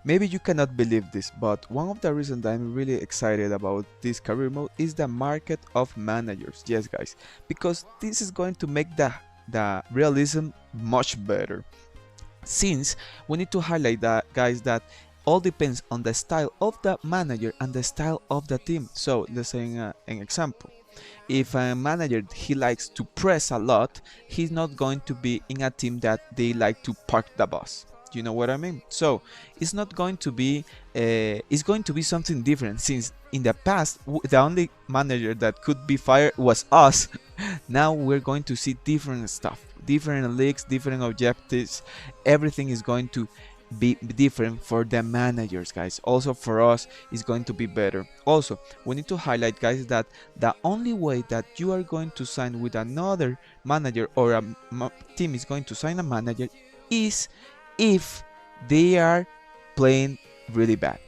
Maybe you cannot believe this, but one of the reasons that I'm really excited about this career mode is the market of managers. Yes, guys, because this is going to make the realism much better. Since we need to highlight that, guys, that all depends on the style of the manager and the style of the team. So let's say an example. If a manager he likes to press a lot, he's not going to be in a team that they like to park the bus. You know what I mean? So it's not going to be it's going to be something different, since in the past the only manager that could be fired was us. Now we're going to see different stuff, different leagues, different objectives. Everything is going to be different for the managers, guys. Also for us is going to be better. Also, we need to highlight, guys, that the only way that you are going to sign with another manager, or a team is going to sign a manager, is if they are playing really bad.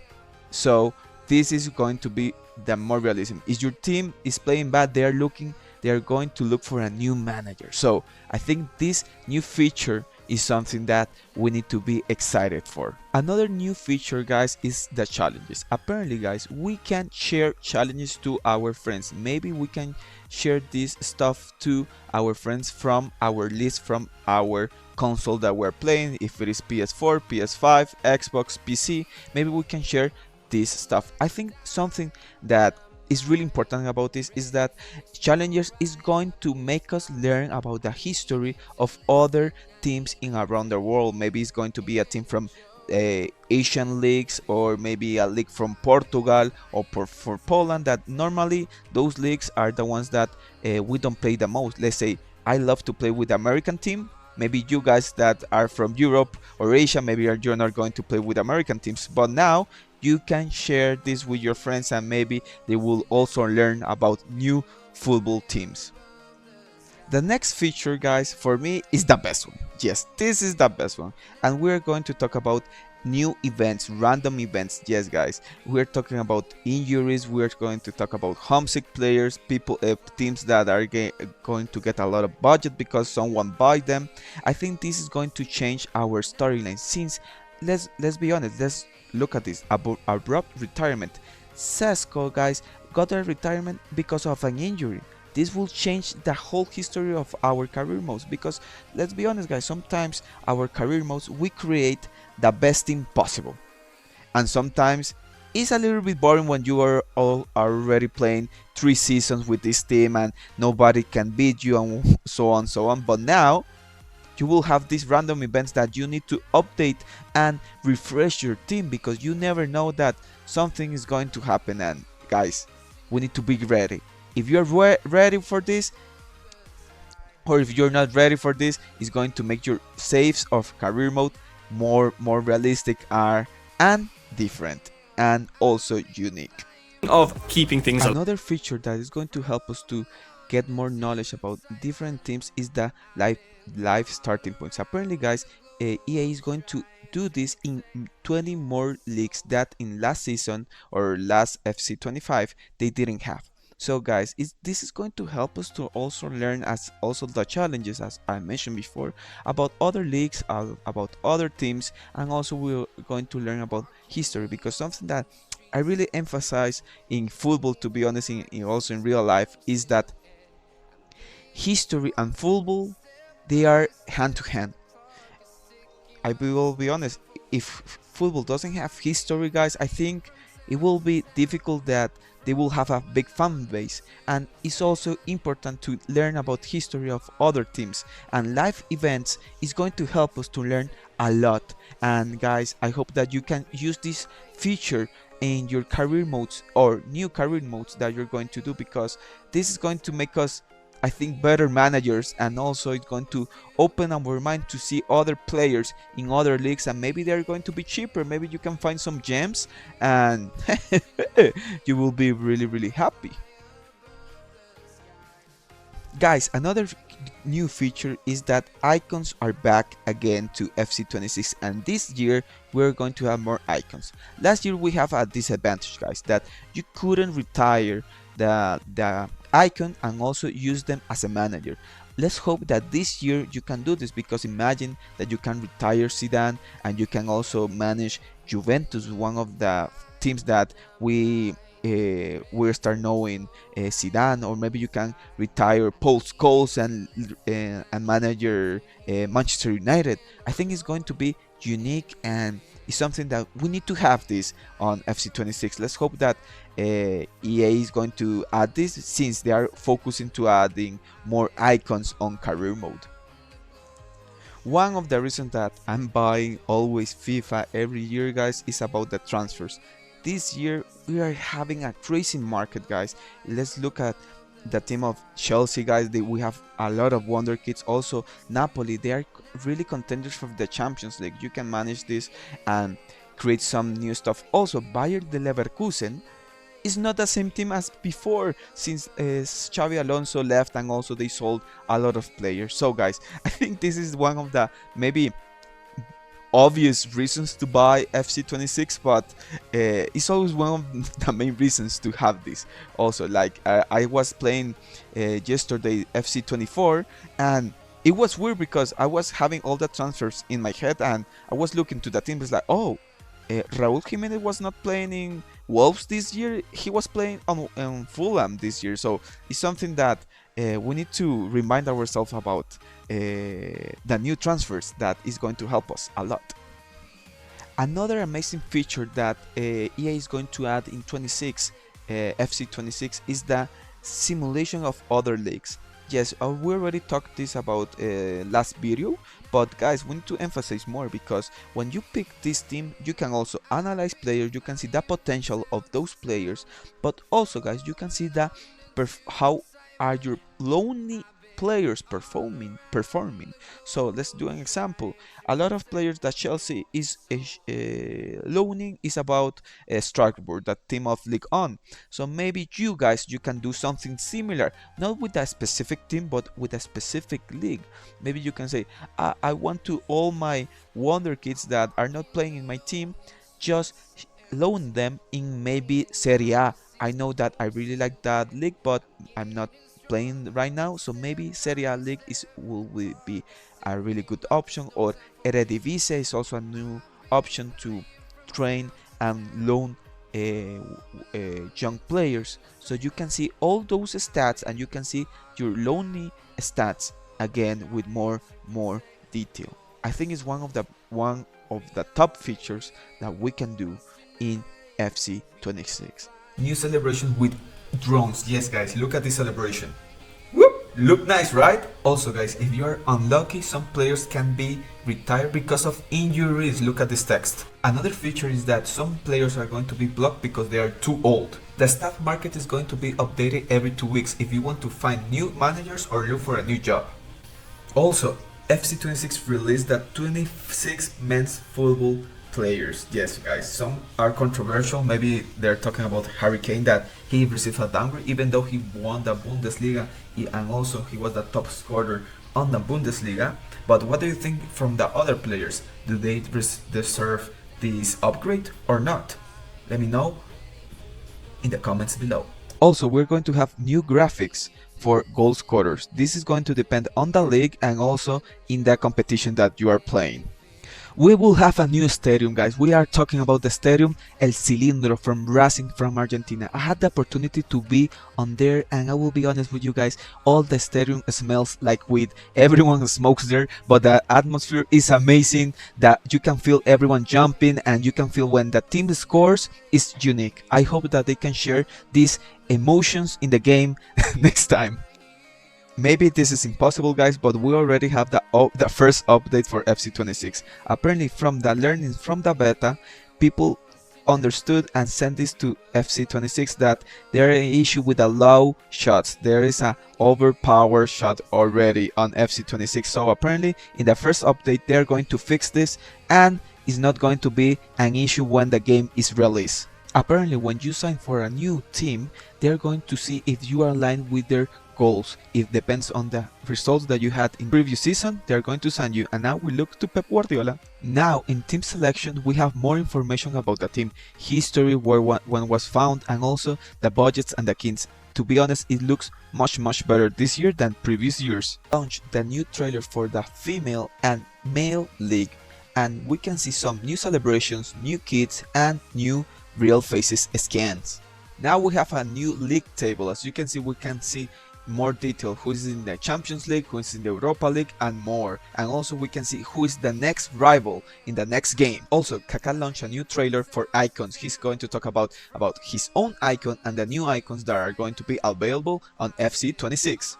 So this is going to be the more realism. If your team is playing bad, they are going to look for a new manager. So I think this new feature is something that we need to be excited for. Another new feature, guys, is the challenges. Apparently, guys, we can share challenges to our friends. Maybe we can share this stuff to our friends from our list, from our console that we're playing. If it is PS4, PS5, Xbox, PC, maybe we can share this stuff. I think something that is really important about this is that challengers is going to make us learn about the history of other teams in around the world. Maybe it's going to be a team from Asian leagues, or maybe a league from Portugal or for Poland, that normally those leagues are the ones that we don't play the most. Let's say I love to play with the American team. Maybe you guys that are from Europe or Asia, maybe you're not going to play with American teams, but now you can share this with your friends, and maybe they will also learn about new football teams. The next feature, guys, for me is the best one. Yes, this is the best one. And we're going to talk about new events, random events. Yes, guys, we're talking about injuries. We're going to talk about homesick players, people, teams that are going to get a lot of budget because someone buy them. I think this is going to change our storyline, since let's be honest, let's look at this abrupt retirement. Sesko, guys, got a retirement because of an injury. This will change the whole history of our career modes, because let's be honest, guys, sometimes our career modes we create the best team possible, and sometimes it's a little bit boring when you are already playing 3 seasons with this team and nobody can beat you, and so on. But now you will have these random events that you need to update and refresh your team, because you never know that something is going to happen. And guys, we need to be ready. If you're ready for this, or if you're not ready for this, it's going to make your saves of career mode more realistic are and different and also unique. Of keeping things alive. Another feature that is going to help us to get more knowledge about different teams is the live starting points. Apparently, guys, EA is going to do this in 20 more leagues that in last season or last FC25 they didn't have. So guys, this is going to help us to also learn, as also the challenges, as I mentioned before, about other leagues, about other teams, and also we're going to learn about history, because something that I really emphasize in football, to be honest, also in real life, is that history and football, they are hand to hand. I will be honest, if football doesn't have history, guys, I think it will be difficult that they will have a big fan base. And it's also important to learn about history of other teams, and live events is going to help us to learn a lot. And guys, I hope that you can use this feature in your career modes or new career modes that you're going to do, because this is going to make us, I think, better managers, and also it's going to open our mind to see other players in other leagues, and maybe they're going to be cheaper. Maybe you can find some gems and you will be really happy. Guys, another new feature is that icons are back again to FC26, and this year we're going to have more icons. Last year we have a disadvantage, guys, that you couldn't retire the icon and also use them as a manager. let's hope that this year you can do this, because imagine that you can retire Zidane and you can also manage Juventus, one of the teams that we start knowing Zidane, or maybe you can retire Paul Scholes and manage your Manchester United. I think it's going to be unique, and it's something that we need to have this on FC26. Let's hope that EA is going to add this, since they are focusing to adding more icons on career mode. One of the reasons that I'm buying always FIFA every year, guys, is about the transfers. This year we are having a crazy market, guys. Let's look at the team of Chelsea, guys. We have a lot of wonder kids. Also Napoli, they are really contenders for the Champions League. You can manage this and create some new stuff. Also Bayer de Leverkusen is not the same team as before, since Xavi Alonso left, and also they sold a lot of players. So guys, I think this is one of the maybe obvious reasons to buy FC26, but it's always one of the main reasons to have this. Also, like I was playing yesterday FC24, and it was weird because I was having all the transfers in my head, and I was looking to the team. It's like, oh, Raúl Jiménez was not playing in Wolves this year. He was playing on Fulham this year. So it's something that we need to remind ourselves about the new transfers, that is going to help us a lot. Another amazing feature that EA is going to add in FC26 is the simulation of other leagues. Yes, we already talked this about last video, but guys, we need to emphasize more, because when you pick this team, you can also analyze players, you can see the potential of those players, but also, guys, you can see the how are your lonely players performing. So let's do an example. A lot of players that Chelsea is loaning is about Strasbourg, that team of League On. So maybe you guys, you can do something similar, not with a specific team, but with a specific league. Maybe you can say, I want to all my wonder kids that are not playing in my team, just loan them in maybe Serie A. I know that I really like that league, but I'm not playing right now, so maybe Serie A league will be a really good option. Or Eredivisie is also a new option to train and loan young players, so you can see all those stats, and you can see your lonely stats again with more detail. I think it's one of the top features that we can do in FC26. New celebration with drones. Yes, guys, look at this celebration. Whoop! Look nice, right? Also, guys, if you are unlucky, some players can be retired because of injuries. Look at this text. Another feature is that some players are going to be blocked because they are too old. The staff market is going to be updated every 2 weeks if you want to find new managers or look for a new job. Also, FC26 released the 26 men's football players. Yes, guys, some are controversial. Maybe they're talking about Harry Kane, that he received a downgrade even though he won the Bundesliga and also he was the top scorer on the Bundesliga. But what do you think from the other players? Do they deserve this upgrade or not? Let me know in the comments below. Also, we're going to have new graphics for goal scorers. This is going to depend on the league and also in the competition that you are playing. We will have a new stadium, guys. We are talking about the stadium El Cilindro from Racing from Argentina. I had the opportunity to be on there, and I will be honest with you guys, all the stadium smells like weed. Everyone smokes there, but the atmosphere is amazing, that you can feel everyone jumping, and you can feel when the team scores. Is unique. I hope that they can share these emotions in the game next time. Maybe this is impossible, guys, but we already have the first update for FC26. Apparently, from the learnings from the beta, people understood and sent this to FC26 that there is an issue with the low shots. There is a overpowered shot already on FC26. So apparently, in the first update, they're going to fix this, and it's not going to be an issue when the game is released. Apparently, when you sign for a new team, they're going to see if you are aligned with their goals. It depends on the results that you had in previous season, they're going to sign you. And now we look to Pep Guardiola. Now in team selection, we have more information about the team, history, when was found, and also the budgets and the to be honest, it looks much better this year than previous years. Launched the new trailer for the female and male league, and we can see some new celebrations, new kits, and new real faces scans. Now we have a new league table. As you can see, we can see more detail who is in the Champions League, who is in the Europa League, and more. And also we can see who is the next rival in the next game. Also, Kaká launched a new trailer for icons. He's going to talk about his own icon and the new icons that are going to be available on FC26.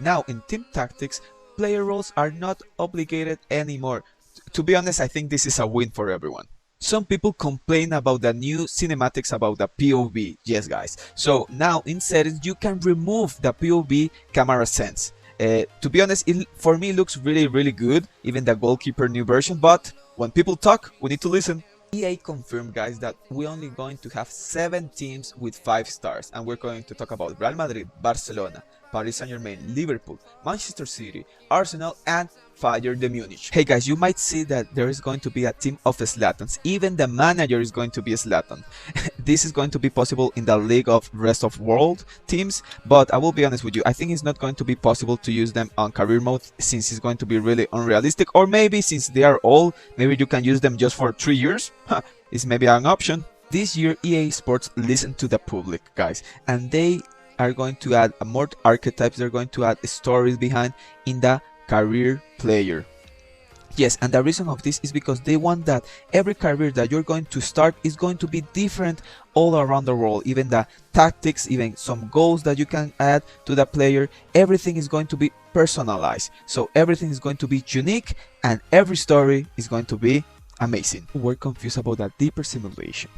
Now in team tactics, player roles are not obligated anymore. To be honest, I think this is a win for everyone. Some people complain about the new cinematics about the POV. Yes guys, so now in settings you can remove the POV camera sense. To be honest, for me it looks really good, even the goalkeeper new version, but when people talk, we need to listen. EA confirmed, guys, that we're only going to have 7 teams with 5 stars, and we're going to talk about Real Madrid, Barcelona, Paris Saint-Germain, Liverpool, Manchester City, Arsenal, and Bayern de Munich. Hey guys, you might see that there is going to be a team of Zlatans. Even the manager is going to be a Zlatan. This is going to be possible in the League of Rest of World teams, but I will be honest with you, I think it's not going to be possible to use them on career mode, since it's going to be really unrealistic, or maybe since they are old, maybe you can use them just for 3 years. It's maybe an option. This year EA Sports listened to the public, guys, and they are going to add more archetypes. They're going to add stories behind in the career player. Yes, and the reason of this is because they want that every career that you're going to start is going to be different all around the world. Even the tactics, even some goals that you can add to the player, everything is going to be personalized. So everything is going to be unique, and every story is going to be amazing. We're confused about that deeper simulation,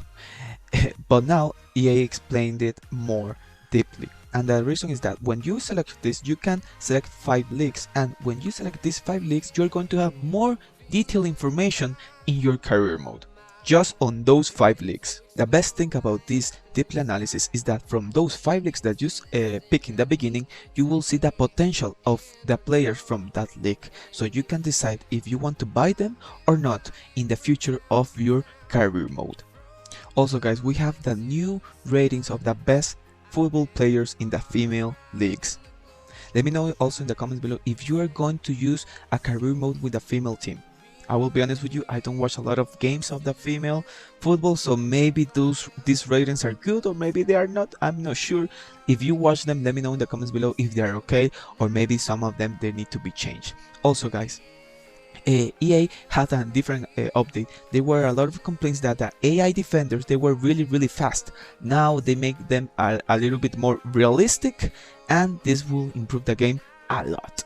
but now EA explained it more deeply. And the reason is that when you select this, you can select 5 leagues, and when you select these 5 leagues, you're going to have more detailed information in your career mode, just on those 5 leagues. The best thing about this deep analysis is that from those 5 leagues that you pick in the beginning, you will see the potential of the players from that league, so you can decide if you want to buy them or not in the future of your career mode. Also guys, we have the new ratings of the best football players in the female leagues. Let me know also in the comments below if you are going to use a career mode with a female team. I will be honest with you, I don't watch a lot of games of the female football, so maybe these ratings are good or maybe they are not. I'm not sure. If you watch them, let me know in the comments below if they are okay, or maybe some of them they need to be changed. Also guys, EA had a different update. There were a lot of complaints that the AI defenders, they were really fast. Now they make them a little bit more realistic, and this will improve the game a lot.